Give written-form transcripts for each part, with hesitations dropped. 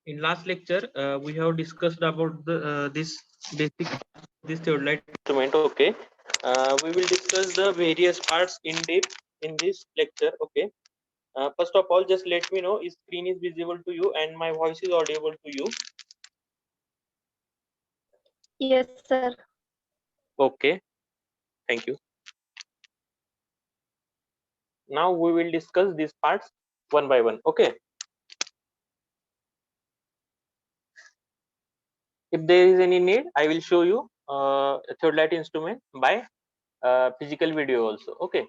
In last lecture, we have discussed about the this basic this theodolite instrument. Okay, we will discuss the various parts in depth in this lecture. Okay, first of all, just let me know if screen is visible to you and my voice is audible to you. Yes, sir. Okay, thank you. Now we will discuss these parts one by one. Okay. If there is any need, I will show you a theodolite instrument by physical video also. Okay.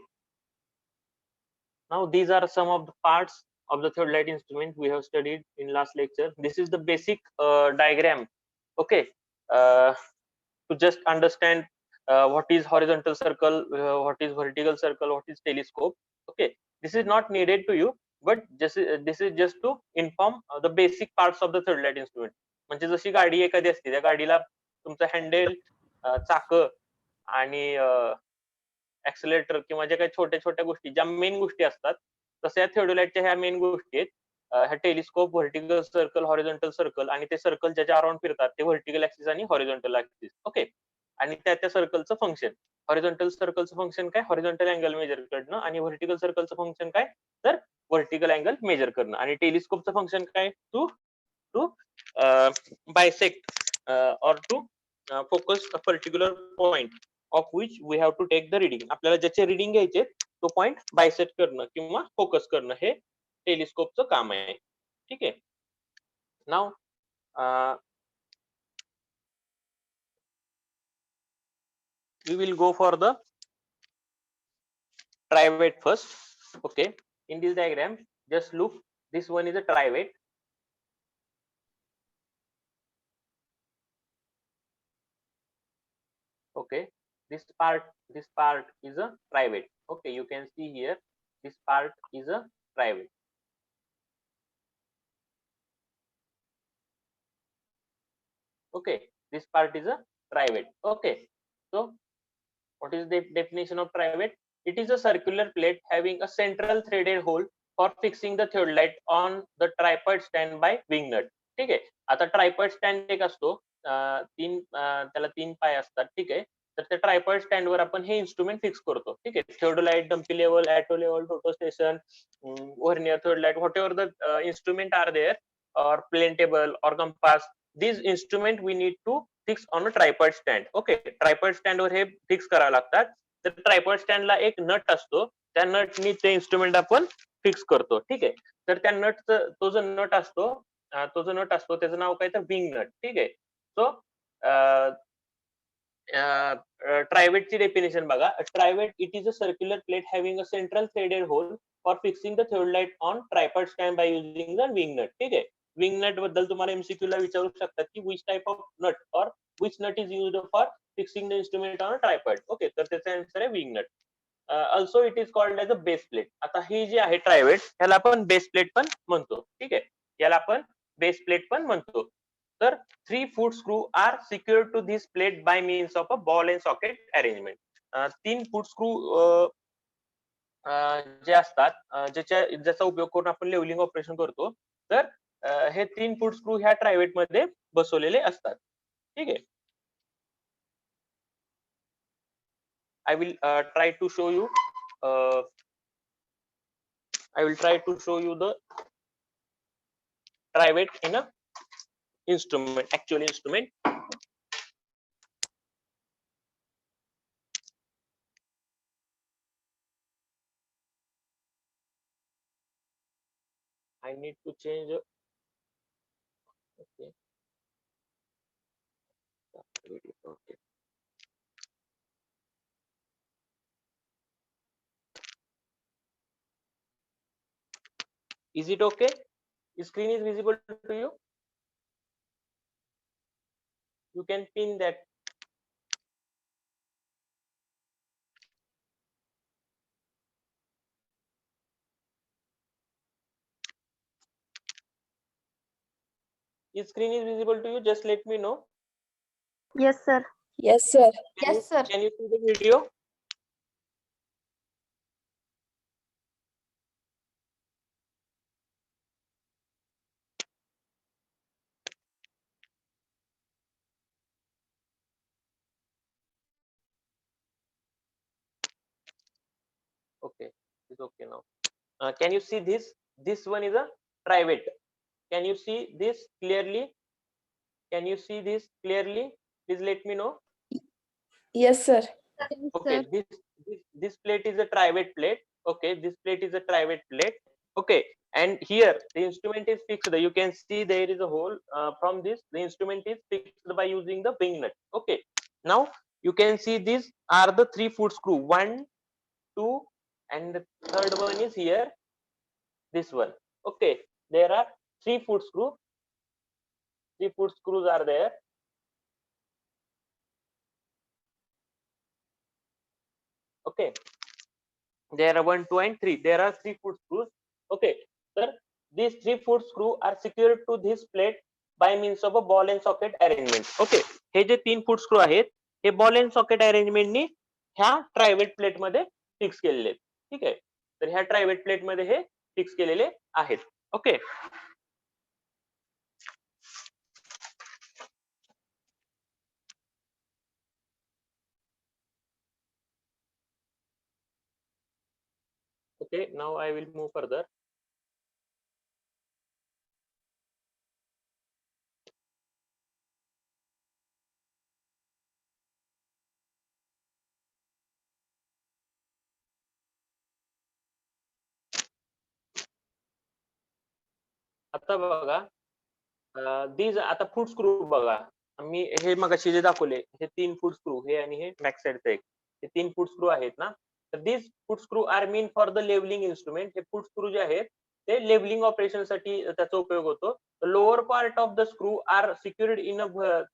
Now these are some of the parts of the theodolite instrument we have studied in last lecture. This is the basic diagram. Okay. To just understand what is horizontal circle, what is vertical circle, what is telescope. Okay. This is not needed to you, but just this is just to inform the basic parts of the theodolite instrument. म्हणजे जशी गाडी एखादी असते त्या गाडीला तुमचं handle, चाक आणि ऍक्सिलेटर किंवा ज्या काही छोट्या छोट्या गोष्टी ज्या मेन गोष्टी असतात तशा थिओडोलाइटच्या ह्या मेन गोष्टी आहेत. ह्या telescope, vertical circle, horizontal circle आणि ते सर्कल ज्याच्या अराउंड फिरतात ते व्हर्टिकल ऍक्सिस आणि हॉरिझॉन्टल ऍक्सिस. ओके. आणि त्या सर्कलचं फंक्शन, हॉरिझॉन्टल सर्कलचं फंक्शन काय, हॉरिझॉन्टल अँगल मेजर करणं, आणि व्हर्टिकल सर्कलचं फंक्शन काय तर व्हर्टिकल अँगल मेजर करणं, आणि टेलिस्कोपचं फंक्शन काय to to bisect or to focus a particular point of which we have to take the reading. आपल्याला ज्याचे रिडिंग घ्यायचे तो पॉइंट बायसेट करणं किंवा फोकस करणं हे टेलिस्कोपचं काम आहे. ठीक आहे. नाव we will go for the trivate first. Okay, in this diagram just look, this one is a trivate. Okay, this part is a trivate. Okay, you can see here this part is a trivate. Okay, this part is a trivate. Okay, so what is the definition of trivate? It is a circular plate having a central threaded hole for fixing the theodolite on the tripod stand by wing nut. ठीक आहे. आता tripod stand एक असतो, त्याला 3 पाय असतात. ठीक आहे. तर त्या ट्रायपॉड स्टँड वर आपण हे इन्स्ट्रुमेंट फिक्स करतो. ठीक आहे. Theodolite, dumpy level, auto level, total station, vernier theodolite, whatever the instrument are there, or plane table or compass, these instrument we need to fix on a tripod stand. Okay, tripod stand वर हे fix करावं लागतात. तर tripod स्टँडला एक nut असतो, त्या नटनी ते instrument आपण फिक्स करतो. ठीक आहे. तर त्या नटचं तो जो नट असतो त्याचं नाव काय तर विंग नट. ठीक आहे. सो ट्रायवेटची डेफिनेशन बघा. Trivet it is a circular plate having a central threaded hole for fixing the theodolite on tripod stand by using the wing nut. ठीक आहे. विंग नट बद्दल तुम्हाला एमसीक्यू ला विचारू शकतात की which type of nut or which nut is used for fixing the instrument on a tripod. Okay, तर त्याचा आन्सर आहे wing nut. Also it is called as a base plate. आता ही जी आहे ट्रायवेट ह्याला आपण बेस प्लेट पण म्हणतो. ठीक आहे. याला आपण बेस प्लेट पण म्हणतो. तर 3 foot screw are secured to this plate by means of a ball and socket arrangement. 3 foot screw जे असतात, ज्याचा उपयोग करून आपण लेवलिंग ऑपरेशन करतो, तर हे 3 फूट स्क्रू ह्या ट्रायवेट मध्ये बसवलेले असतात. ठीक आहे. I will try to show you the trivate in a instrument, actual instrument. I need to change. Okay. Okay. Is it okay? The screen is visible to you? You can pin that. If screen is visible to you, just let me know. Yes, sir. Yes, sir. Yes, sir. Can you see the video? Okay, it's okay now. Can you see this? This one is a trivet. Can you see this clearly? Can you see this clearly? Please let me know. Yes, sir. Yes, Okay, sir. this plate is a trivet plate. Okay, this plate is a trivet plate. Okay, and here the instrument is fixed. You can see there is a hole. From this, the instrument is fixed by using the wing nut. Okay, now you can see these are the 3-foot screw. 1, 2, and the third one is here. This one. Okay, there are 3-foot screw. 3-foot screws are there. Okay, there are 1, 2, and 3. There are 3-foot screws. Okay, sir, these 3-foot screw are secured to this plate by means of a ball and socket arrangement. Okay, हे जे 3-foot screw आहेत हे ball and socket arrangement नी ह्या ट्रायवेट plate मध्ये fix केलेले आहेत. ठीक आहे, तर ह्या ट्रायवेट प्लेट मध्ये हे फिक्स केलेले आहेत. Okay, okay, now I will move further. आता बघा, these आता फूट स्क्रू बघा, मी हे मगाशी जे दाखवले हे 3-foot स्क्रू, हे आणि हे बॅक साइडचं एक, हे 3-foot स्क्रू आहेत ना. तर these foot screw are mean for the leveling instrument. हे फूट स्क्रू जे आहेत ते लेवलिंग ऑपरेशन साठी त्याचा उपयोग होतो. Lower part of the screw are secured in a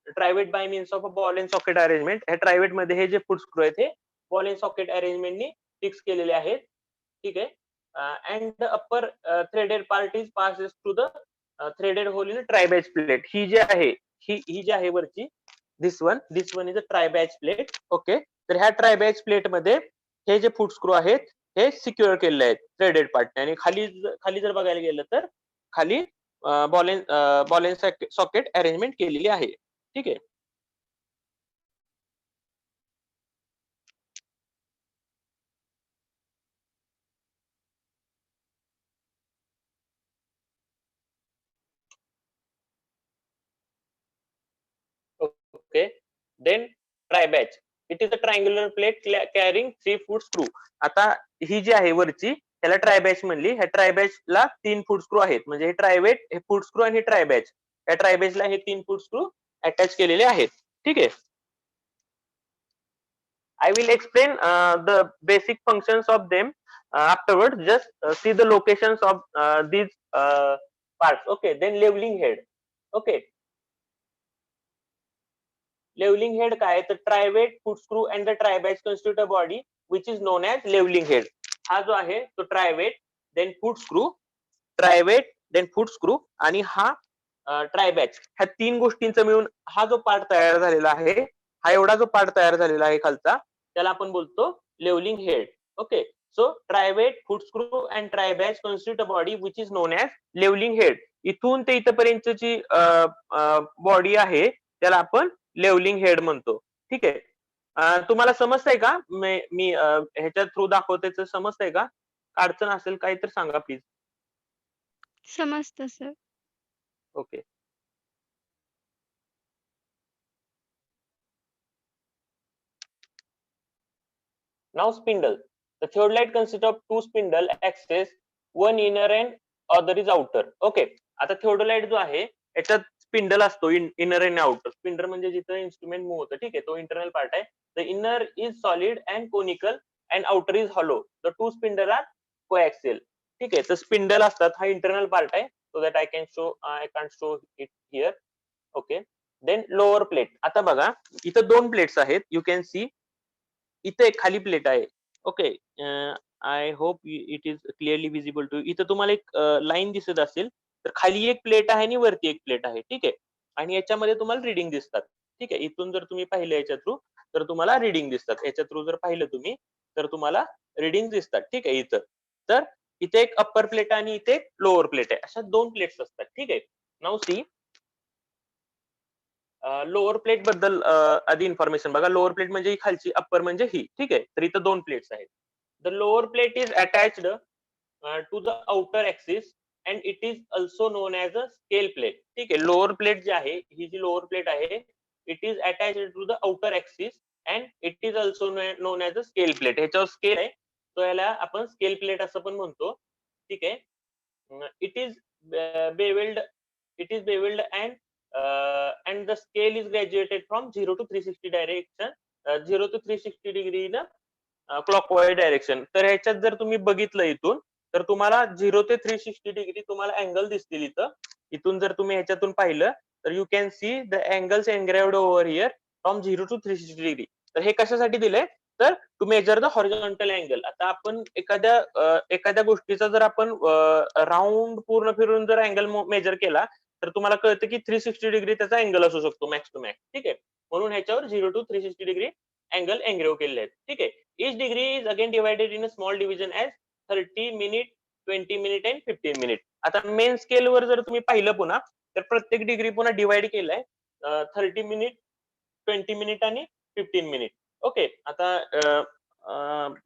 trivet by means of a ball and socket arrangement. हे ट्रायवेट मध्ये हे जे फूट स्क्रू आहेत हे बॉल अँड सॉकेट अरेंजमेंटनी फिक्स केलेले आहेत. ठीक आहे, and the upper threaded part is passes through the threaded hole in tribrach plate. ही जी आहे ही जी आहे वरची, this one is a tribrach plate. Okay, तर ह्या ट्राय बॅच प्लेट मध्ये हे जे फूट स्क्रू आहेत हे सिक्युअर केलेले आहेत थ्रेडेड पार्ट. आणि खाली जर बघायला गेलं तर खाली बॉल अँड सॉकेट अरेंजमेंट केलेली आहे. ठीक आहे, okay, then try batch. It is a triangular plate carrying 3-foot screw. आता ही जी आहे वरची त्याला ट्राय बॅच म्हणली. ह्या ट्राय बॅच ला 3-foot स्क्रू आहेत. म्हणजे हे ट्रायवेट, हे फूट स्क्रू आणि हे ट्राय बॅच. या ट्राय बॅच ला हे 3-foot स्क्रू अटॅच केलेले आहेत. ठीक आहे, I will explain the basic functions of them afterwards. Just see the locations of these parts. Okay, then leveling head. Okay, leveling head काय, तर trivet, foot screw and the tribrach constitute a body which is known as levelling head. हा जो आहे तो trivet, then foot screw, trivet, then foot screw आणि हा try batch, ह्या 3 गोष्टींचा मिळून हा जो पार्ट तयार झालेला आहे, हा एवढा जो पार्ट तयार झालेला आहे खालचा, त्याला आपण बोलतो levelling head. Okay, so trivet, foot screw and tribrach constitute a body which is known as levelling head. इथून ते इथपर्यंतची बॉडी आहे त्याला आपण लेवलिंग हेड म्हणतो. ठीक आहे, तुम्हाला समजतंय का? मी ह्याच्या थ्रू दाखवते, समजतंय का? अडचण असेल काही तर सांगा प्लीज. समजतं sir. Okay, now spindle. The theodolite consists of 2 spindle axes, one inner and other is outer. Okay, आता theodolite जो आहे याच्यात स्पिंडल असतो, इनर आणि आउटर. स्पिंडल म्हणजे जिथं इन्स्ट्रुमेंट मूव्ह होतं. ठीक आहे, तो इंटरनल पार्ट आहे. The inner is solid and conical and outer is hollow. The 2 spindle are coaxial. ठीक आहे, तर स्पिंडल असतात, हा इंटरनल पार्ट आहे. So that I can't show it here. Okay, then lower plate. आता बघा इथं 2 प्लेट्स आहेत. यू कॅन सी इथे एक खाली प्लेट आहे. Okay, I hope it is clearly visible to. इथं तुम्हाला एक लाईन दिसत असेल, तर खाली एक प्लेट आहे आणि वरती एक प्लेट आहे. ठीक आहे, आणि याच्यामध्ये तुम्हाला रिडिंग दिसतात. ठीक आहे, इथून जर तुम्ही पाहिलं याच्या थ्रू तर तुम्हाला रिडिंग दिसतात. याच्या थ्रू जर पाहिलं तुम्ही तर तुम्हाला रिडिंग दिसतात. ठीक आहे, इथं तर इथे एक अप्पर प्लेट आणि इथे एक लोअर प्लेट आहे. अशा 2 प्लेट्स असतात. ठीक आहे, नाऊ सी लोअर प्लेट बद्दल आधी इन्फॉर्मेशन बघा. लोअर प्लेट म्हणजे ही खालची, अप्पर म्हणजे ही. ठीक आहे, तर इथं 2 प्लेट्स आहेत. The lower plate is attached to the outer axis and it is also known as a scale plate. ठीक आहे, लोअर प्लेट जी आहे, ही जी लोअर प्लेट आहे, it is attached to the outer axis and it is also known as a scale plate. ह्याच्यावर scale आहे, तो याला आपण स्केल प्लेट असं पण म्हणतो. ठीक आहे. It is bevelled and the scale is graduated from 0 to 360 direction, 0 to 360 degree in clockwise direction. तर ह्याच्यात जर तुम्ही बघितलं इथून, तर तुम्हाला 0 ते 360 डिग्री तुम्हाला अँगल दिसतील इथं. इथून जर तुम्ही ह्याच्यातून पाहिलं तर you can see the angles engraved over here from 0 to 360 degree. तर हे कशासाठी दिलंय, तर to measure the horizontal angle. आता आपण एखाद्या गोष्टीचा जर आपण राऊंड पूर्ण फिरून जर अँगल मेजर केला तर तुम्हाला कळतं की 360 डिग्री त्याचा अँगल असू शकतो मॅक्स टू मॅक्स. ठीक आहे, म्हणून ह्याच्यावर 0 टू 360 डिग्री अँगल एनग्रेव्ह केलेले आहेत. ठीक आहे. Each degree is again divided in a small division as 30 minute, 20 minute and 15 minute. आता मेन स्केल वर जर तुम्ही पाहिलं पुन्हा, तर प्रत्येक डिग्री पुन्हा डिवाइड केलाय 30 मिनिट, 20 मिनिट आणि 15 मिनिट. ओके. आता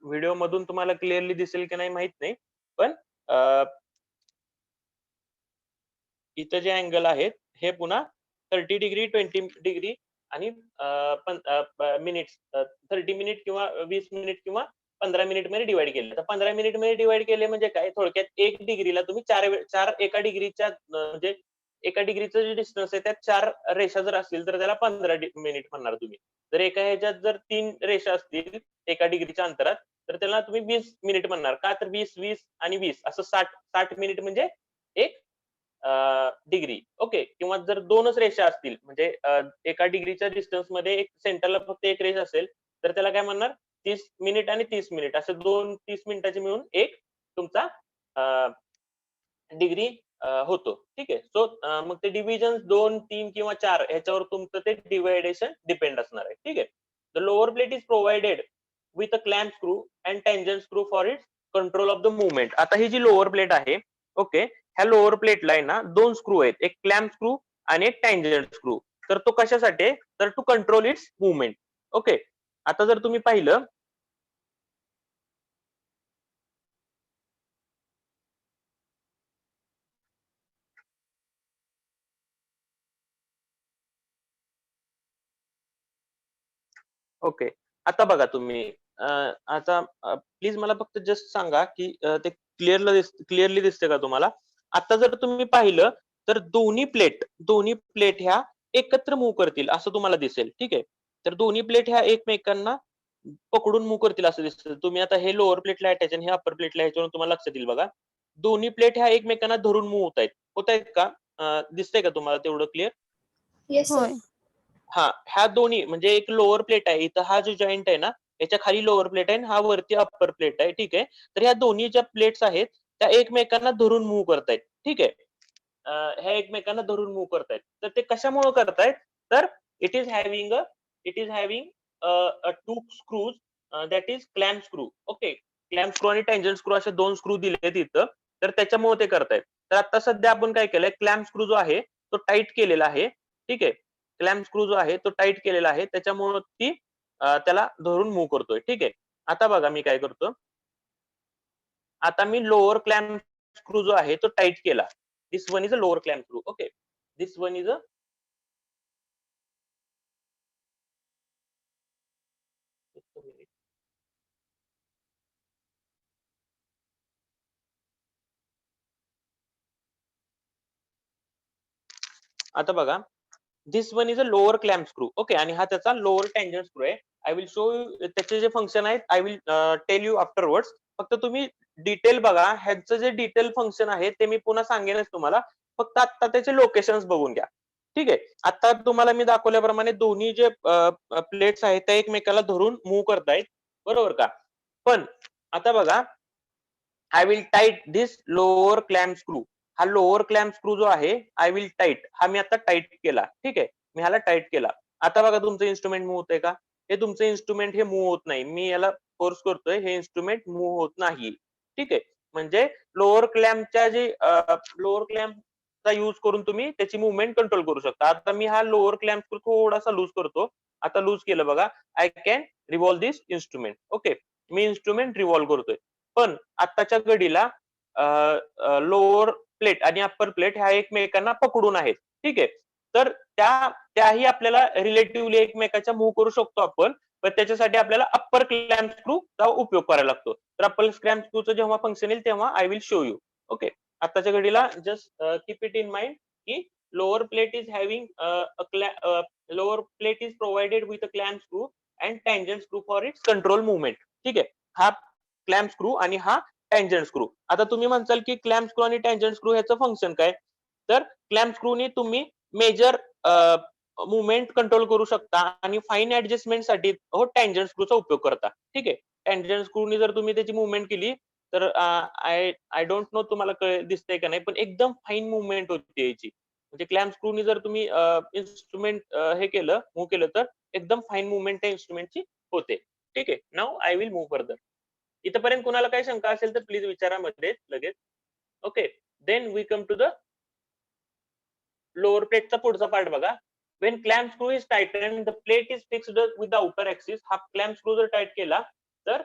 व्हिडिओ मधून तुम्हाला क्लिअरली दिसेल की नाही माहित नाही, पण इथं जे अँगल आहेत हे पुन्हा 30 डिग्री, 20 डिग्री आणि मिनिट, 30 मिनिट किंवा 20 मिनिट किंवा 15 मिनिट मध्ये डिवाइड केले. तर 15 मिनिट मध्ये डिवाइड केले म्हणजे काय, थोडक्यात एक डिग्रीला तुम्ही चार एका डिग्रीच्या म्हणजे एका डिग्रीचं जे डिस्टन्स आहे त्यात 4 रेषा जर असतील तर त्याला 15 मिनिट म्हणणार तुम्ही. जर एका ह्याच्यात जर 3 रेषा असतील एका डिग्रीच्या अंतरात तर त्याला तुम्ही 20 मिनिट म्हणणार. का, तर 20 आणि 20 असं 60 मिनिट म्हणजे एक डिग्री. ओके. किंवा जर 2च रेषा असतील म्हणजे एका डिग्रीच्या डिस्टन्स मध्ये एक सेंटरला फक्त एक रेष असेल तर त्याला काय म्हणणार, 30 मिनिट आणि 30 मिनिट असे 2 30 मिनिटाचे मिळून एक तुमचा डिग्री होतो. ठीक आहे. सो मग ते डिव्हिजन 2, 3 किंवा 4 ह्याच्यावर तुमचं ते डिवायडेशन डिपेंड असणार आहे. ठीक आहे. The lower plate is provided with a clamp screw and tangent screw for its control of the movement. आता ही जी लोअर प्लेट आहे, ओके, ह्या लोअर प्लेटला आहे ना 2 स्क्रू आहेत, एक क्लॅम्प स्क्रू आणि एक टँजंट स्क्रू. तर तो कशासाठी आहे, तर to control its movement. Okay. आता जर तुम्ही पाहिलं ओके. आता बघा तुम्ही आता प्लीज मला फक्त जस्ट सांगा की ते क्लिअरली दिसते का तुम्हाला. आता जर तुम्ही पाहिलं तर दोन्ही प्लेट ह्या एकत्र मूव्ह करतील असं तुम्हाला दिसेल. ठीक आहे. तर दोन्ही प्लेट ह्या एकमेकांना पकडून मूव्ह करतील असं दिसतं. तुम्ही आता हे लोअर प्लेटला अटॅच आणि हे अप्पर प्लेटला, ह्याच्यावरून तुम्हाला लक्षात येईल बघा. दोन्ही प्लेट ह्या एकमेकांना धरून मूव्ह होत आहेत का, दिसतंय का तुम्हाला तेवढं क्लिअर? Yes, sir. होय. हा, ह्या दोन्ही म्हणजे एक लोअर प्लेट आहे इथं, हा जो जॉईंट आहे ना याच्या खाली लोअर प्लेट आहे आणि हा वरती अप्पर प्लेट आहे. ठीक आहे. तर ह्या दोन्ही ज्या प्लेट्स आहेत त्या एकमेकांना धरून मूव्ह करतायत. ठीक आहे. ह्या एकमेकांना धरून मूव्ह करतायत. तर ते कशामुळे करतायत, तर it is having two screws that is clamp screw. Okay. Clamp screw आणि टेंजंट स्क्रू असे 2 स्क्रू दिलेत इथं, तर त्याच्यामुळे ते करतायत. तर आता सध्या आपण काय केलंय, क्लॅम्प स्क्रू जो आहे तो टाईट केलेला आहे. ठीक आहे. क्लॅम्प स्क्रू जो आहे तो टाईट केलेला आहे, त्याच्यामुळे ती त्याला धरून मूव्ह करतोय. ठीक आहे. आता बघा मी काय करतो, आता मी लोअर क्लॅम्प स्क्रू जो आहे तो टाईट केला. This one is a lower clamp screw. Okay. This one is a आता बघा, this one is a lower clamp screw. Okay. आणि हा त्याचा लोअर टेंजंट स्क्रू आहे. आय विल शो यू त्याचे जे फंक्शन आहेत, I will tell you afterwards. फक्त तुम्ही डिटेल बघा, ह्याचं जे डिटेल फंक्शन आहे ते मी पुन्हा सांगेनच तुम्हाला. फक्त आता त्याचे लोकेशन्स बघून घ्या. ठीक आहे. आता तुम्हाला मी दाखवल्याप्रमाणे दोन्ही जे प्लेट्स आहेत त्या एकमेकाला धरून मूव्ह करतायत, बरोबर का. पण आता बघा, I will tight this lower clamp screw. हा लोअर क्लॅम्प स्क्रू जो आहे आय विल टाईट, हा मी आता टाईट केला. ठीक आहे. मी ह्याला टाईट केला. आता बघा तुमचं इन्स्ट्रुमेंट मूव्ह होतंय का, हे तुमचं इन्स्ट्रुमेंट हे मूव्ह होत नाही. मी याला फोर्स करतोय, हे इन्स्ट्रुमेंट मूव्ह होत नाही. ठीक आहे. म्हणजे लोअर क्लॅम्पच्या जे लोअर क्लॅम्पचा यूज करून तुम्ही त्याची मुवमेंट कंट्रोल करू शकता. आता मी हा लोअर क्लॅम्प स्क्रू थोडासा लूज करतो. आता लूज केलं बघा, I can revolve this instrument. Okay. Me instrument revolve करतोय. पण आत्ताच्या घडीला लोअर प्लेट आणि अप्पर प्लेट ह्या एकमेकांना पकडून आहेत. ठीक आहे. तर त्याही आपल्याला रिलेटिव्हली एकमेकाच्या मूव्ह करू शकतो आपण, पण त्याच्यासाठी आपल्याला अप्पर क्लॅम्प स्क्रूचा उपयोग करायला लागतो. तर अप्पर क्लॅम्प स्क्रूचं जेव्हा फंक्शन येईल तेव्हा I will show you. Okay. आताच्या घडीला just keep it in mind की lower plate is having lower plate is provided with a clamp screw and tangent screw for its control movement. ठीक आहे. हा clamp screw आणि हा tangent screw. आता तुम्ही म्हणसाल की क्लॅम्प स्क्रू आणि टँजंट स्क्रू ह्याचं फंक्शन काय? तर क्लॅम्प स्क्रूनी तुम्ही मेजर मुवमेंट कंट्रोल करू शकता आणि फाईन ऍडजस्टमेंट साठी टँजंट स्क्रूचा उपयोग करता. ठीक आहे. टँजंट स्क्रूनी जर तुम्ही त्याची मुवमेंट केली तर आय डोंट नो तुम्हाला दिसतंय का नाही, पण एकदम फाईन मुवमेंट होती याची. म्हणजे क्लॅम्प स्क्रूनी जर तुम्ही इन्स्ट्रुमेंट हे केलं, मूव्ह केलं तर एकदम फाईन मुवमेंट त्या इन्स्ट्रुमेंटची होते. ठीक आहे. Now I will move further. इथपर्यंत कुणाला काही शंका असेल तर प्लीज विचारा मध्ये लगेच. Okay. Then we come to the lower प्लेटचा पुढचा पार्ट बघा. When clamp screw is tightened, the plate is fixed with the outer axis. हा clamp screw जर टाईट केला तर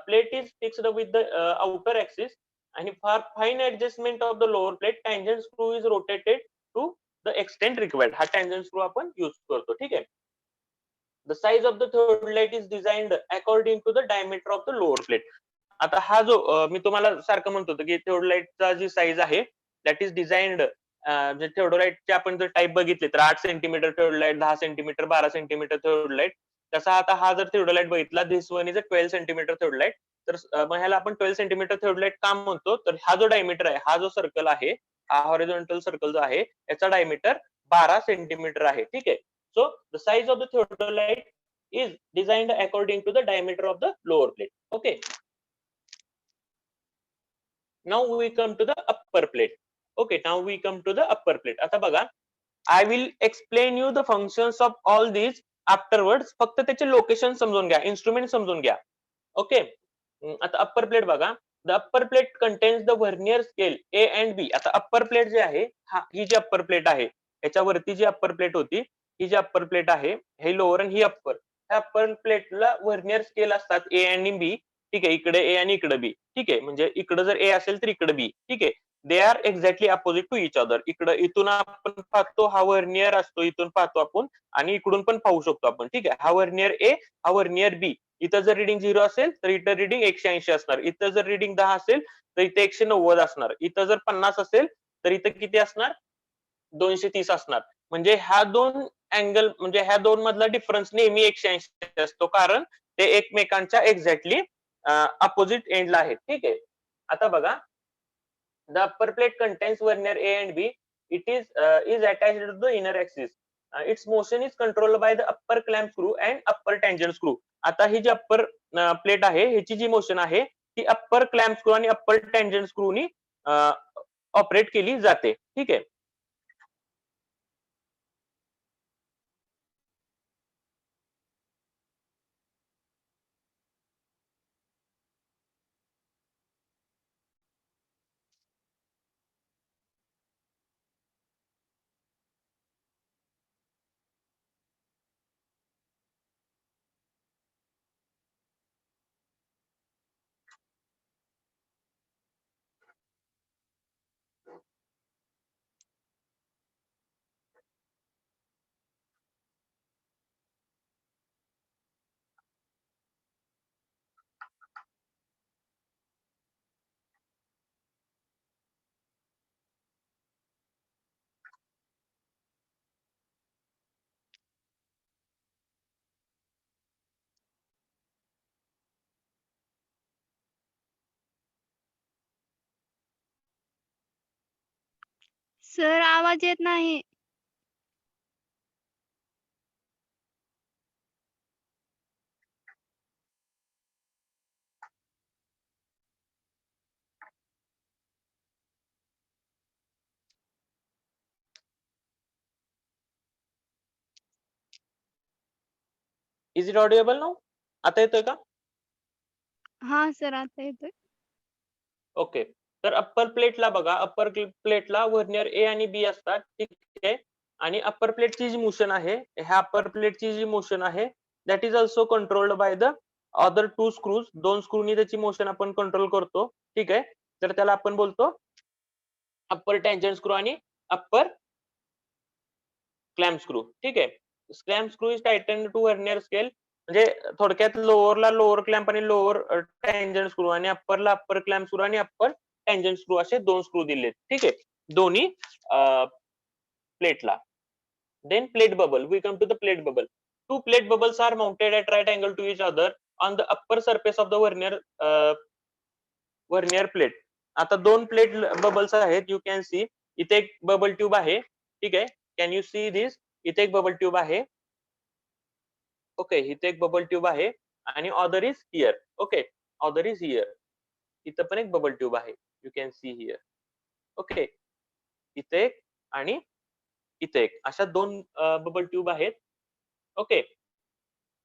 plate is fixed with the outer axis आणि for fine adjustment of the lower plate, tangent screw is rotated to the extent required. हा tangent screw आपण use करतो. ठीक आहे. The size of the third light is designed according to the diameter of the lower plate. आता हा जो मी तुम्हाला सारखं म्हणत होतो की थर्ड लाईटचा जी साईज आहे दॅट इज डिझाइन्ड थेओडोलाइटचे आपण जर टाईप बघितले तर 8 सेंटीमीटर थेओडोलाइट, 10 सेंटीमीटर, 12 सेंटीमीटर थेओडोलाइट. तसा आता हा जर थेओडोलाइट बघितला, दिस वन इज अ 12 सेंटीमीटर थेओडोलाइट. तर मग ह्याला आपण 12 सेंटीमीटर थेओडोलाइट का म्हणतो? तर हा जो डायमीटर आहे, हा जो सर्कल आहे, हा हॉरिझॉन्टल सर्कल जो आहे याचा डायमीटर 12 सेंटीमीटर आहे. ठीक आहे. So the size of the theodolite is designed according to the diameter of the lower plate. Okay. Now we come to the upper plate. Okay, now we come to the upper plate. आता बघा, I will explain you the functions of all these afterwards. फक्त त्याचे location समजून घ्या, instrument समजून घ्या. Okay. आता upper plate बघा. The upper plate contains the vernier scale A and B. आता अप्पर प्लेट जे आहे, ही जी अप्पर प्लेट आहे, याच्यावरती जी अप्पर प्लेट होती, ही जी अप्पर प्लेट आहे, हे लोअर आणि ही अप्पर. ह्या अप्पर प्लेटला व्हर्नियर स्केल असतात ए आणि बी. ठीक आहे. इकडे ए आणि इकडे बी. ठीक आहे. म्हणजे इकडे जर ए असेल तर इकडे बी. ठीक आहे. They are exactly opposite to each other. इथून आपण पाहतो हा व्हर्नियर असतो, इथून पाहतो आपण आणि इकडून पण पाहू शकतो आपण. ठीक आहे. हा व्हर्नियर ए, हा व्हर्नियर बी. इथं जर रिडिंग 0 असेल तर इथं रिडिंग 180 असणार. इथं जर रिडिंग 10 असेल तर इथे 190 असणार. इथं जर 50 असेल तर इथं किती असणार? 230 असणार. म्हणजे ह्या दोन अँगल म्हणजे ह्या दोन मधला डिफरन्स नेहमी 180 असतो, कारण ते एकमेकांच्या एक्झॅक्टली अपोजिट एंडला आहेत. ठीक आहे. आता बघा, the upper plate contains vernier A and B. It is attached to the inner axis. Its motion is controlled by the upper clamp screw and upper tangent screw. आता ही जी अप्पर प्लेट आहे, ह्याची जी मोशन आहे ती upper clamp screw आणि upper tangent स्क्रूनी operate केली जाते. ठीक आहे. सर आवाज येत नाही. Is it audible now? आता येतोय का? हा सर आता येतोय. ओके. तर अप्पर प्लेटला बघा, अप्पर प्लेटला व्हर्नियर ए आणि बी असतात. ठीक आहे. आणि अप्पर प्लेटची जी मोशन आहे, ह्या अप्पर प्लेटची जी मोशन आहे that is also controlled by the other 2 screws, 2 स्क्रूनी त्याची मोशन आपण कंट्रोल करतो. ठीक आहे. तर त्याला आपण बोलतो अप्पर टँजंट स्क्रू आणि अप्पर क्लॅम्प स्क्रू. ठीक आहे. Clamp screw is tightened to vernier scale. म्हणजे थोडक्यात लोअरला लोअर क्लॅम्प आणि लोअर टँजंट स्क्रू आणि अप्परला अप्पर क्लॅम्प स्क्रू आणि अप्पर टँजंट स्क्रू असे 2 स्क्रू दिलेत. ठीक आहे. दोन्ही प्लेटला. Then plate bubble. We come to the plate bubble. Two plate bubbles are mounted at right angle to each other on the upper surface of the vernier plate. आता 2 plate bubbles आहेत. You can C इथे एक bubble tube आहे. ठीक आहे. Can you see this? इथे एक bubble tube आहे. ओके. इथे एक बबल ट्यूब आहे आणि other is here. Okay. Other is here. इथं पण एक बबल ट्यूब आहे. You can see here. Okay. इथे एक आणि इथे एक अशा 2 बबल ट्यूब आहेत. Okay.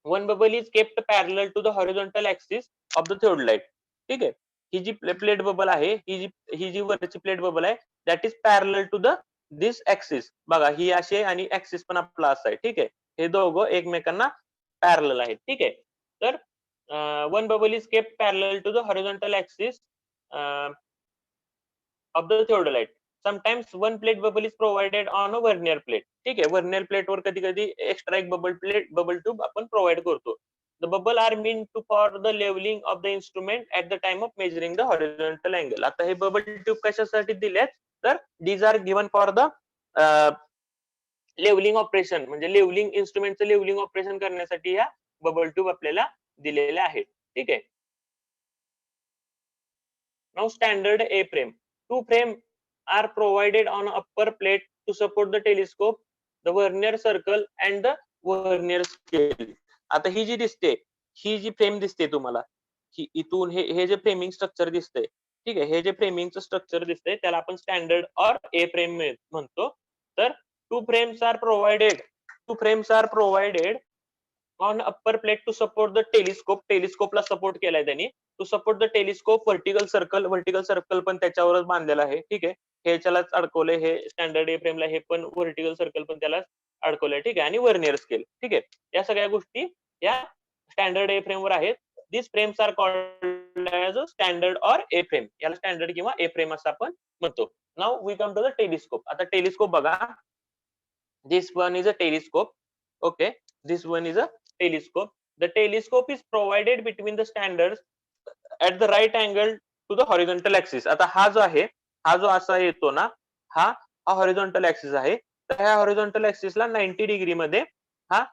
One bubble is kept parallel to the horizontal axis of the theodolite. ठीक आहे. ही जी प्लेट बबल आहे, ही जी वरची प्लेट बबल आहे, that is parallel to the this axis. बघा, ही अशी आहे आणि ऍक्सिस पण आपला असा आहे. ठीक आहे. हे दोघं एकमेकांना पॅरलल आहेत. ठीक आहे. तर one bubble is kept parallel to the horizontal axis of the theodolite. Sometimes one plate bubble is provided on a vernier plate. ठीक आहे. वर्नियर प्लेटवर कधी कधी एक्स्ट्रा एक बबल ट्यूब आपण प्रोव्हाइड करतो. The bubble are meant to for the leveling of the instrument at the time of measuring the horizontal angle. आता हे बबल ट्यूब कशासाठी दिलेत? तर these are given for the levelling operation, म्हणजे levelling इन्स्ट्रुमेंटचं levelling operation करण्यासाठी या bubble tube आपल्याला दिलेल्या आहेत. ठीक आहे. Now standard A frame. Two frame are provided on upper plate to support the telescope, the vernier circle and the vernier scale. आता ही जी दिसते, ही जी फ्रेम दिसते तुम्हाला, ही इथून हे जे फ्रेमिंग स्ट्रक्चर दिसतंय, ठीक आहे, हे जे फ्रेमिंगचं स्ट्रक्चर दिसतंय त्याला आपण स्टँडर्ड ऑर ए फ्रेम म्हणतो. तर two frames are provided on upper plate to support the telescope. टेलिस्कोपला सपोर्ट केलाय त्यांनी. To support the telescope vertical circle पण त्याच्यावरच बांधलेला आहे. ठीक आहे. हे त्यालाच अडकवलंय, हे स्टँडर्ड ए फ्रेमला हे पण व्हर्टिकल सर्कल पण त्याला अडकवलंय. ठीक आहे. आणि वर्नियर स्केल. ठीक आहे. या सगळ्या गोष्टी या स्टँडर्ड ए फ्रेमवर आहेत. This frames are called as a standard or A frame. याला स्टँडर्ड किंवा ए फ्रेम असं आपण म्हणतो. Now we come to the telescope. आता टेलिस्कोप बघा. This one is a telescope. Okay. This one is a telescope. The telescope is provided between the standards at the right angle to the horizontal axis. आता हा जो आहे, हा जो असा येतो ना, हा हॉरिझॉन्टल ऍक्सिस आहे. तर ह्या हॉरिझॉन्टल ऍक्सिसला 90 डिग्री मध्ये हा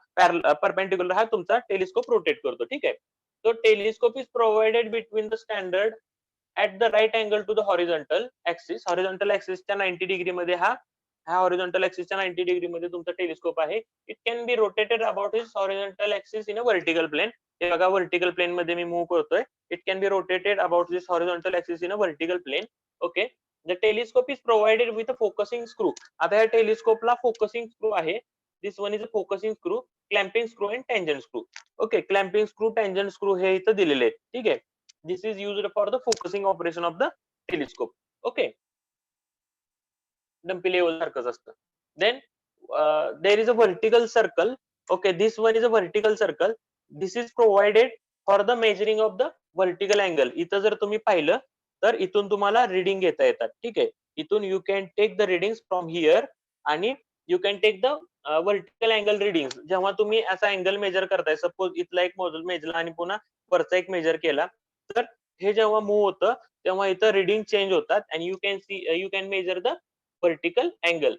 परपेंडिक्युलर हा तुमचा टेलिस्कोप रोटेट करतो. ठीक आहे. तो telescope is provided between the standard at the right angle to the horizontal axis. Horizontal ऍक्सिसच्या 90 डिग्री मध्ये हा हॉरिझॉन्टल ऍक्सिसच्या 90 डिग्री मध्ये तुमचा टेलिस्कोप आहे. It can be rotated about his horizontal axis in a vertical plane. हे बघा, vertical plane मध्ये मी मूव्ह करतोय. It can be rotated about this horizontal axis in a vertical plane. Okay. The telescope is provided with a focusing screw. आता या टेलिस्कोपला focusing screw आहे. This one is a focusing screw, clamping screw and tangent screw. Okay. Clamping screw, tangent screw हे इथं दिलेले आहेत. ठीक आहे. This is used for the focusing operation of the telescope. Okay. Dumpy level सारखंच असतं. Then there is a vertical circle. Okay. This one is a vertical circle. This is provided for the measuring of the vertical angle. इथं जर तुम्ही पाहिलं तर इथून तुम्हाला reading घेता येतात. ठीक आहे. इथून you can take the reading from here आणि you can take the vertical angle reading. जेव्हा तुम्ही असा अँगल मेजर करताय, सपोज इथला एक मेजरला आणि पुन्हा वरचा एक मेजर केला, तर हे जेव्हा मूव्ह होतं तेव्हा इथं रिडिंग चेंज होतात आणि you can measure the vertical angle.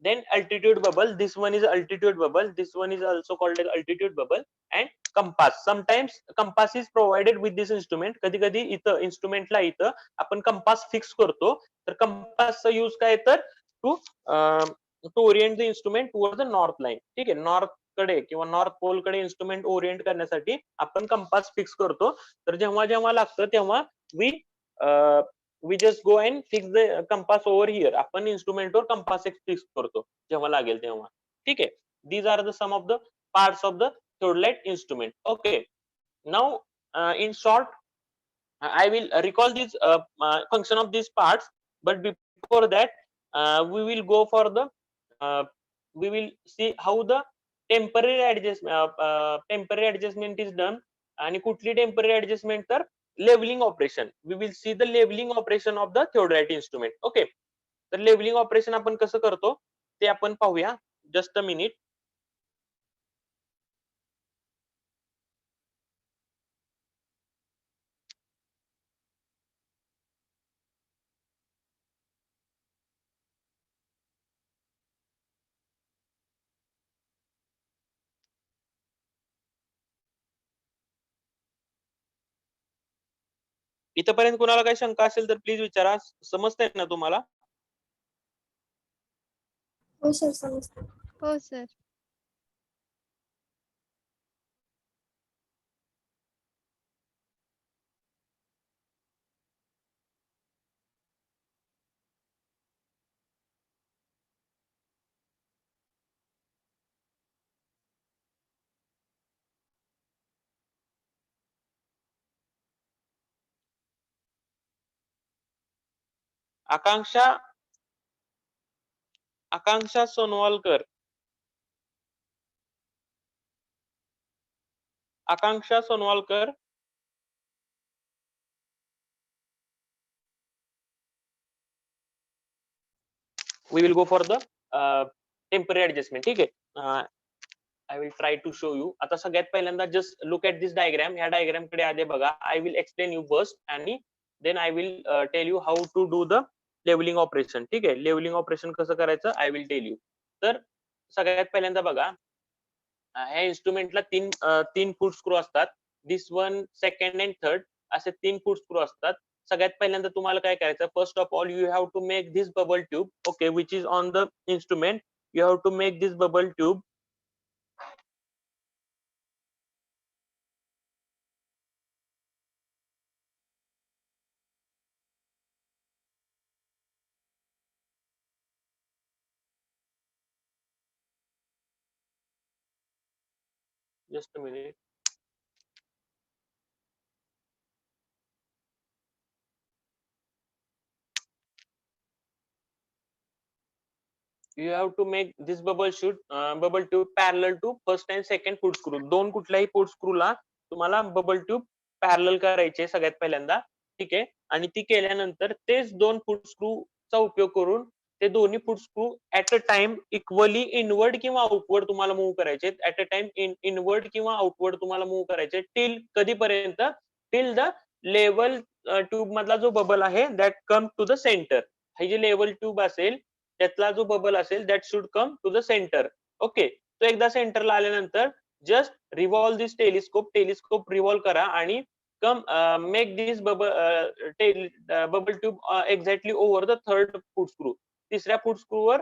Then altitude bubble. This one is altitude bubble. This one is also called as altitude bubble. And compass. Sometimes compass is provided with this instrument. कधी कधी इथं इन्स्ट्रुमेंटला इथं आपण compass fix करतो. तर कंपासचा use काय तर to orient the instrument toward the north line. ठीक आहे. नॉर्थ कडे किंवा नॉर्थ पोल कडे इन्स्ट्रुमेंट ओरिएंट करण्यासाठी आपण कंपास फिक्स करतो. तर जेव्हा जेव्हा लागतं तेव्हा we just go and fix the compass over here. आपण इन्स्ट्रुमेंटवर कंपास फिक्स करतो जेव्हा लागेल तेव्हा. ठीक आहे. These are the some of the parts of the theodolite instrument. Okay. Now in short I will recall this function of these parts, but before that we will go for the we will see how the temporary adjustment is done आणि कुठली temporary adjustment तर levelling operation. We will see the levelling operation of the theodolite instrument. Okay, तर levelling operation आपण कसं करतो ते आपण पाहूया. Just a minute. इथपर्यंत कुणाला काही शंका असेल तर प्लीज विचारा. समजतंय ना तुम्हाला? हो सर समजतं. हो sir. Akanksha Akanksha Sonawalkar. Akanksha Sonawalkar. we will go for the temporary adjustment. ठीक आहे. I will try to show you. आता सगळ्यात पहिल्यांदा just look at this diagram. ह्या डायग्राम कडे आधी बघा. I will explain you first आणि then I will tell you how to do the leveling operation. ठीक आहे. leveling operation कसं करायचं I will tell you. तर सगळ्यात पहिल्यांदा बघा, ह्या इन्स्ट्रुमेंटला तीन फूट स्क्रू असतात. दिस वन, सेकंड अँड थर्ड असे 3 फूट स्क्रू असतात. सगळ्यात पहिल्यांदा तुम्हाला काय करायचं, first of all you have to make this bubble tube. Okay, which is on the instrument. You have to make this bubble tube. Just a minute. You have to make this bubble tube parallel to first and second foot screw. दोन कुठल्याही foot screw ला तुम्हाला bubble tube parallel करायचे सगळ्यात पहिल्यांदा. ठीक आहे. आणि ती केल्यानंतर तेच 2 foot screw चा उपयोग करून ते दोन्ही foot screw at a time equally inward किंवा outward तुम्हाला मूव्ह करायचे. at a time inward किंवा outward तुम्हाला मूव्ह करायचे till कधीपर्यंत, till the level tube मधला जो बबल आहे that come to the center. ही जी लेवल ट्यूब असेल त्यातला जो बबल असेल that should come to the centre. Okay, तो एकदा सेंटरला आल्यानंतर just revolve this telescope revolve करा आणि come make this bubble tube exactly over the third foot screw. तिसऱ्या फूट स्क्रूवर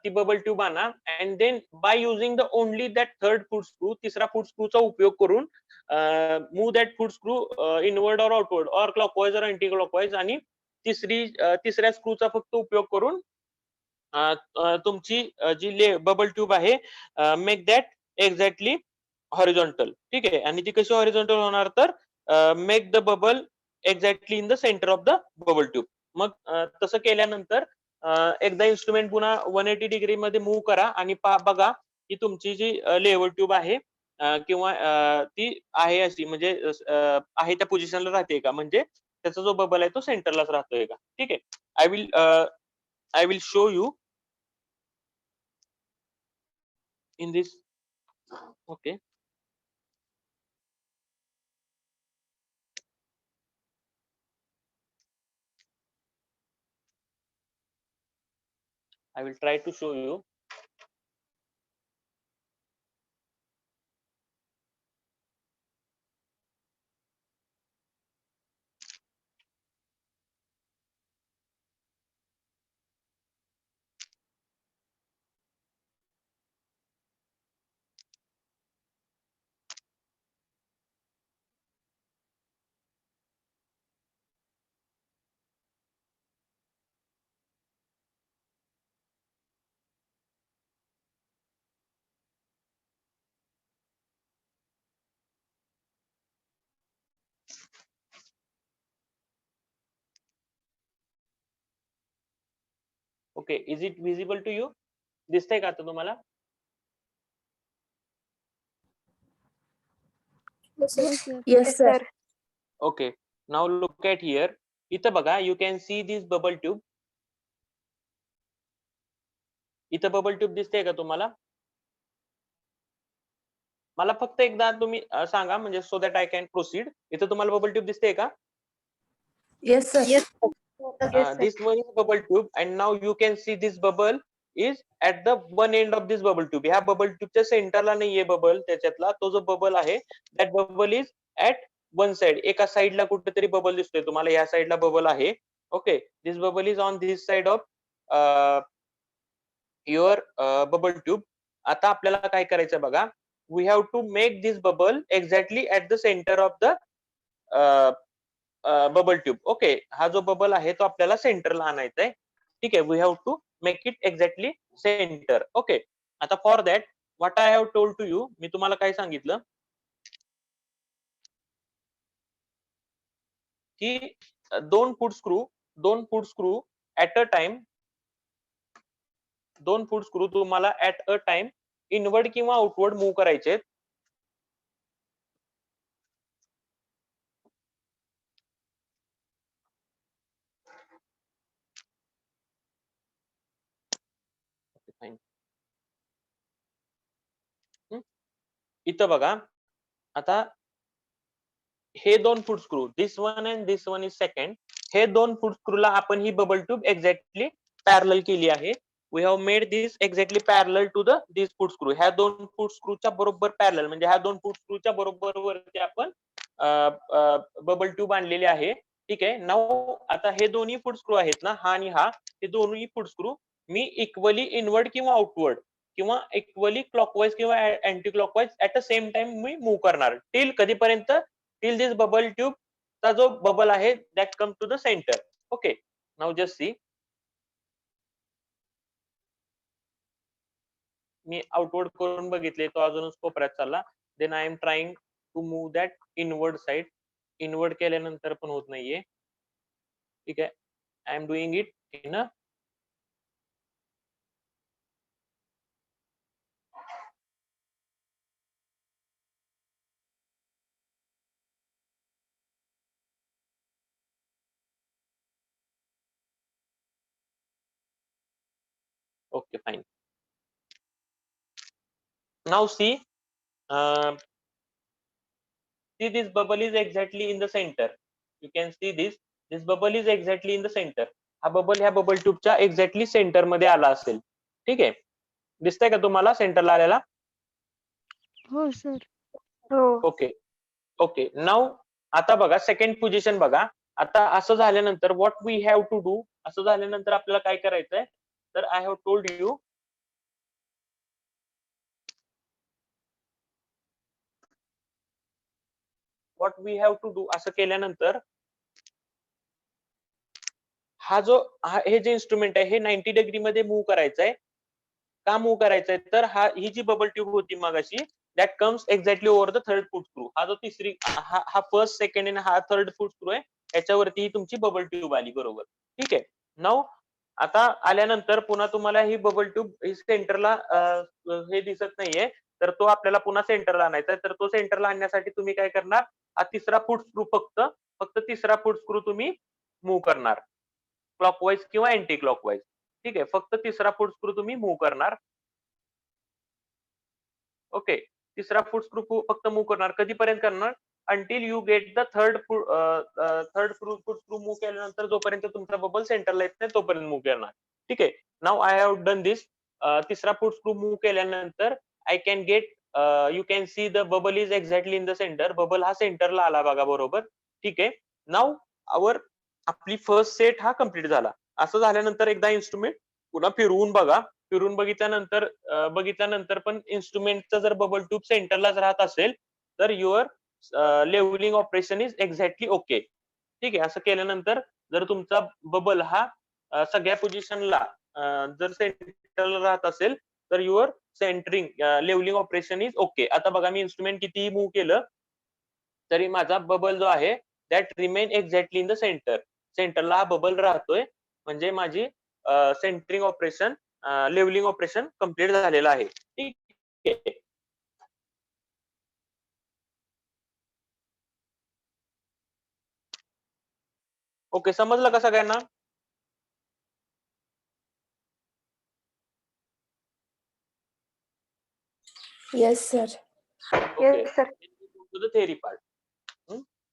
ती बबल ट्यूब आणा and then by using the only that third foot screw, तिसरा फूट स्क्रूचा उपयोग करून move that foot screw inward or outward or clockwise or anti clockwise आणि तिसऱ्या स्क्रूचा फक्त उपयोग करून तुमची जी बबल ट्यूब आहे मेक दॅट एक्झॅक्टली हॉरिझॉन्टल. ठीक आहे. आणि ती कशी हॉरिझॉन्टल होणार तर make the bubble exactly in the centre of the bubble tube. मग तसं केल्यानंतर एकदा इन्स्ट्रुमेंट पुन्हा 180 डिग्री मध्ये मूव्ह करा आणि बघा की तुमची जी लेवल ट्यूब आहे किंवा ती आहे अशी म्हणजे आहे त्या पोझिशनला राहते का, म्हणजे त्याचा जो बबल आहे तो सेंटरलाच राहतोय का. ठीक आहे. I will show you in this. Okay, I will try to show you. Okay, is it visible to you? दिसतंय का आता तुम्हाला? हो sir. Yes, sir. Okay, now look at here. इथं बघा, you can see this bubble tube. इथं bubble tube दिसते का तुम्हाला? मला फक्त एकदा तुम्ही सांगा, म्हणजे so that I can proceed. इथं तुम्हाला बबल ट्यूब दिसते का? Yes, sir. Yes. This one is bubble tube, and now you can see this bubble is at the one end of this bubble tube. ह्या bubble ट्यूबच्या सेंटरला नाहीये bubble, त्याच्यातला तो जो बबल आहे that bubble is at one side. एका साइडला कुठेतरी बबल दिसतोय तुम्हाला, या साइडला बबल आहे. Okay, this bubble is on this side of your bubble tube. आता आपल्याला काय करायचं बघा, we have to make this bubble exactly at the center of the bubble tube. Okay, हा जो बबल आहे तो आपल्याला सेंटरला आणायचा आहे. ठीक आहे, we have to make it exactly centre. Okay, आता for that what I have told to you, मी तुम्हाला काय सांगितलं की दोन foot screw at a time, दोन फूट स्क्रू तुम्हाला ऍट अ टाइम इनवर्ड किंवा आउटवर्ड मूव्ह करायचे. इथं बघा, आता हे दोन foot screw, this one and this one is second, हे दोन फूट स्क्रूला आपण ही बबल ट्यूब एक्झॅक्टली पॅरलल केली आहे. We have made this exactly parallel to the this foot screw. ह्या दोन फूट स्क्रूच्या बरोबर पॅरलल, म्हणजे ह्या दोन फूट स्क्रूच्या बरोबर वरती आपण बबल ट्यूब आणलेली आहे. ठीक आहे, नाऊ आता हे दोन्ही फूट स्क्रू आहेत ना, हा आणि हा, हे दोन्ही फूट स्क्रू मी इक्वली इनवर्ड किंवा आउटवर्ड किंवा इक्वली क्लॉकवाईज किंवा anti clockwise at the same time मी मूव्ह करणार. टिल कधीपर्यंत? टिल दिस बबल ट्यूब चा जो बबल आहे that come to the centre. Okay, now just see, मी आउटवर्ड करून बघितले, तो अजूनच कोपऱ्यात चालला. Then I am trying to move that inward side. Inward केल्यानंतर पण होत नाहीये. ठीक आहे, I am doing it in a okay, fine. Now see, see this bubble is exactly in the center. You can see this bubble is exactly in the center. हा bubble ह्या bubble ट्यूबच्या exactly centre मध्ये आला असेल. ठीक आहे, दिसतंय का तुम्हाला सेंटरला आलेला? हो सर. ओके ओके, नाउ आता बघा सेकंड पोझिशन बघा. आता असं झाल्यानंतर what we have to do, असं झाल्यानंतर आपल्याला काय करायचंय, तर I have told you what we have to do. असं केल्यानंतर हा जो हे जे इन्स्ट्रुमेंट आहे हे 90 डिग्री मध्ये मूव्ह करायचं आहे. का मूव्ह करायचंय, तर ही जी बबल ट्यूब होती मगाशी, that comes exactly over the third foot screw. हा जो तिसरी हा फर्स्ट सेकंड आणि हा थर्ड फूट स्क्रू आहे, याच्यावरती ही तुमची बबल ट्यूब आली. बरोबर, ठीक आहे. नाउ आता आल्यानंतर पुन्हा तुम्हाला ही बबल ट्यूब सेंटरला हे दिसत नाहीये, तर तो आपल्याला पुन्हा सेंटरला आणायचा आहे. तर तो सेंटरला आणण्यासाठी तुम्ही काय करणार, हा तिसरा फूट स्क्रू फक्त तिसरा फूट स्क्रू तुम्ही मूव्ह करणार, क्लॉकवाईज किंवा अँटी क्लॉकवाईज. ठीक आहे, फक्त तिसरा फूट स्क्रू तुम्ही मूव्ह करणार. ओके, तिसरा फूट स्क्रू फक्त मूव्ह करणार. कधीपर्यंत करणार? Until you get the third foot screw move केल्यानंतर जोपर्यंत तुमचा बबल सेंटरला येत नाही तोपर्यंत मूव्ह करणार. ठीक आहे, नाउ आय हॅव डन दिस. तिसरा फूट स्क्रू मूव्ह केल्यानंतर I can get, you can see the bubble is exactly in the centre. Bubble हा सेंटरला आला बघा. बरोबर, ठीक आहे. नाउ आपली फर्स्ट सेट हा कम्प्लीट झाला. असं झाल्यानंतर एकदा इन्स्ट्रुमेंट पुन्हा फिरवून बघा. फिरून बघितल्यानंतर पण इन्स्ट्रुमेंटचा जर बबल ट्यूब सेंटरलाच राहत असेल तर your levelling operation is exactly okay. ठीक आहे, असं केल्यानंतर जर तुमचा बबल हा सगळ्या पोझिशनला जर सेंटरला राहत असेल तर your centring levelling operation is okay. आता बघा, मी इन्स्ट्रुमेंट कितीही मूव्ह केलं तरी माझा बबल जो आहे that remain exactly in the centre. सेंटरला हा बबल राहतोय, म्हणजे माझी centring operation, levelling operation complete झालेलं आहे. ठीक आहे, ओके, समजलं का सगळ्यांना? Yes, sir. Okay, Yes, sir. Theory part.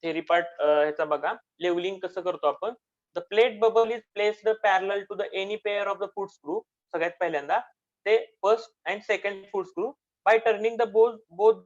Theory part ह्याचा बघा, लेवलिंग कसं करतो आपण. The plate bubble is placed parallel to the any pair of the foot screw. सगळ्यात पहिल्यांदा ते first and second foot screw by turning the both